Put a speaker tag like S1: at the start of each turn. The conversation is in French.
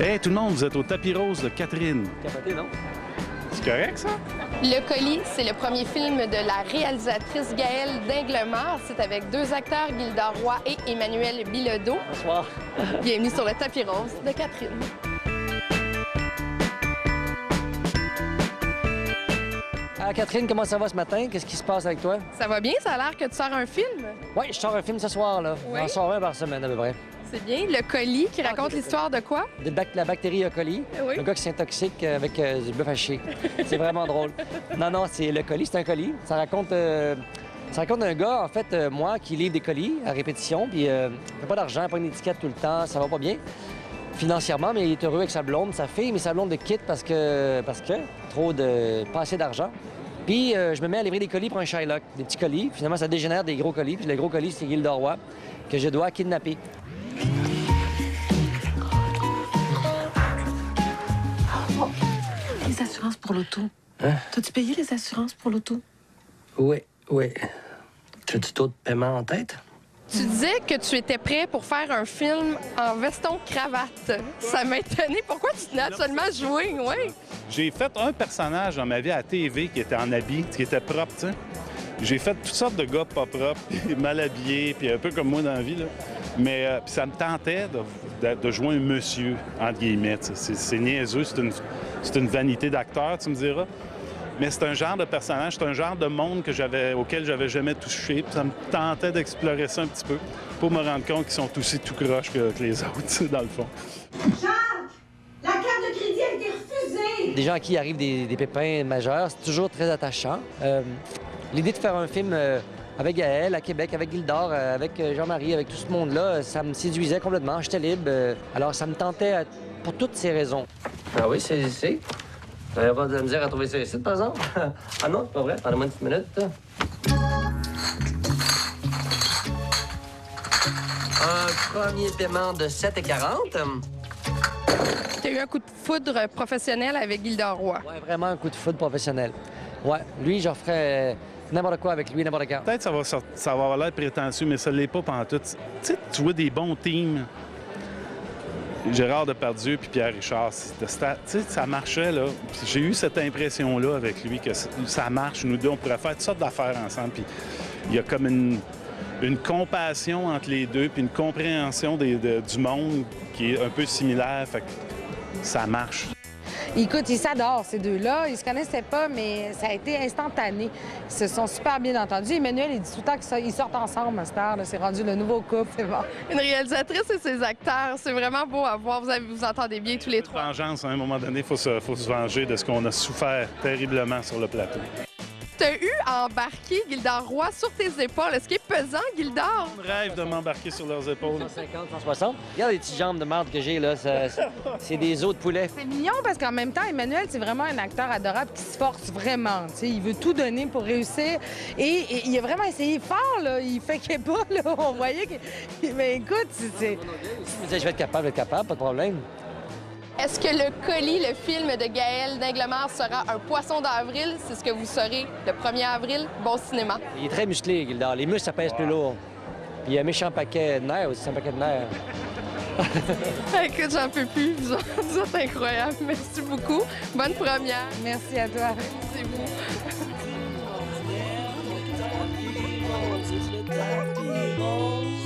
S1: Hey, tout le monde, vous êtes au tapis rose de Catherine.
S2: Capoté, non?
S1: C'est correct, ça?
S3: Le colis, c'est le premier film de la réalisatrice Gaëlle Dinglemart. C'est avec deux acteurs, Gildor Roy et Emmanuel Bilodeau.
S2: Bonsoir.
S3: Bienvenue sur le tapis rose de Catherine.
S2: Ah, Catherine, comment ça va ce matin? Qu'est-ce qui se passe avec toi?
S3: Ça va bien? Ça a l'air que tu sors un film?
S2: Oui, je sors un film ce soir, là.
S3: Oui?
S2: J'en sors un par semaine, à peu près.
S3: C'est bien. Le colis qui raconte l'histoire de quoi?
S2: La bactérie E. coli.
S3: Oui.
S2: Un gars qui s'intoxique avec du bœuf haché. C'est vraiment drôle. Non, c'est le colis, c'est un colis. Ça raconte un gars, en fait, moi, qui livre des colis à répétition, puis il n'a pas d'argent, pas une étiquette tout le temps, ça va pas bien financièrement, mais il est heureux avec sa blonde, sa fille, mais sa blonde le quitte parce que pas assez d'argent. Puis je me mets à livrer des colis pour un Shylock, des petits colis. Finalement, ça dégénère des gros colis. Puis le gros colis, c'est Gildor Roy, que je dois kidnapper.
S4: Les assurances pour l'auto.
S5: Hein?
S4: T'as-tu payé les assurances pour l'auto?
S5: Oui. T'as-tu taux de paiement en tête?
S3: Tu disais que tu étais prêt pour faire un film en veston-cravate. Ça m'a étonné. Pourquoi tu tenais à seulement jouer? Oui.
S1: J'ai fait un personnage dans ma vie à la TV qui était en habit, qui était propre, tu sais. J'ai fait toutes sortes de gars pas propres, puis mal habillés, puis un peu comme moi dans la vie, là. Mais puis ça me tentait de jouer un monsieur, entre guillemets. C'est niaiseux, c'est une vanité d'acteur, tu me diras. Mais c'est un genre de personnage, c'est un genre de monde auquel j'avais jamais touché. Puis ça me tentait d'explorer ça un petit peu pour me rendre compte qu'ils sont aussi tout croches que les autres, dans le fond.
S6: Jacques! La carte de crédit a été refusée!
S2: Des gens à qui arrivent des pépins majeurs, c'est toujours très attachant. L'idée de faire un film avec Gaëlle, à Québec, avec Gildor, avec Jean-Marie, avec tout ce monde-là, ça me séduisait complètement. J'étais libre. Alors ça me tentait pour toutes ces raisons.
S5: Ah oui, c'est ici. T'avais pas de misère à trouver ça ici, par exemple? Ah non, c'est pas vrai. Pendant-moi une petite minute. Un premier paiement de 7,40.
S3: Tu as eu un coup de foudre professionnel avec Gildor Roy.
S2: Ouais, vraiment un coup de foudre professionnel. Ouais, lui, je ferais n'importe quoi avec lui, n'importe quand.
S1: Peut-être que ça va avoir l'air prétentieux, mais ça ne l'est pas pantoute. Tu sais, tu vois des bons teams. Gérard Depardieu puis Pierre Richard, ça marchait, là. J'ai eu cette impression-là avec lui, que ça marche. Nous deux, on pourrait faire toutes sortes d'affaires ensemble. Puis il y a comme une compassion entre les deux, puis une compréhension du monde qui est un peu similaire. Fait que ça marche.
S4: Écoute, ils s'adorent, ces deux-là. Ils se connaissaient pas, mais ça a été instantané. Ils se sont super bien entendus. Emmanuel, il dit tout le temps qu'ils sortent ensemble à cette heure. C'est rendu le nouveau couple, c'est bon.
S3: Une réalisatrice et ses acteurs, c'est vraiment beau à voir. Vous entendez bien tous les trois.
S1: Vengeance, à un moment donné, il faut se venger de ce qu'on a souffert terriblement sur le plateau.
S3: Tu as eu à embarquer Gildor Roy sur tes épaules. Est-ce qu'il est pesant, Gildor?
S1: Je rêve de m'embarquer sur leurs épaules.
S2: 150, 160. Regarde les petites jambes de marde que j'ai, là. C'est des os de poulet.
S4: C'est mignon parce qu'en même temps, Emmanuel, c'est vraiment un acteur adorable qui se force vraiment. Tu sais, il veut tout donner pour réussir. Et il a vraiment essayé fort, là. Il fait qu'il n'est pas, là. On voyait que... Mais écoute, c'est...
S2: Je vais être capable, pas de problème.
S3: Est-ce que le colis, le film de Gaëlle Dinglemart, sera un poisson d'avril? C'est ce que vous saurez le 1er avril. Bon cinéma.
S2: Il est très musclé, Gildor. Les muscles, ça pèse plus lourd. Puis il y a un méchant paquet de nerfs aussi, un paquet de nerfs.
S3: Écoute, j'en peux plus. Vous êtes incroyables. Merci beaucoup. Bonne première.
S4: Merci à toi.
S3: C'est vous.
S7: Tapis rose.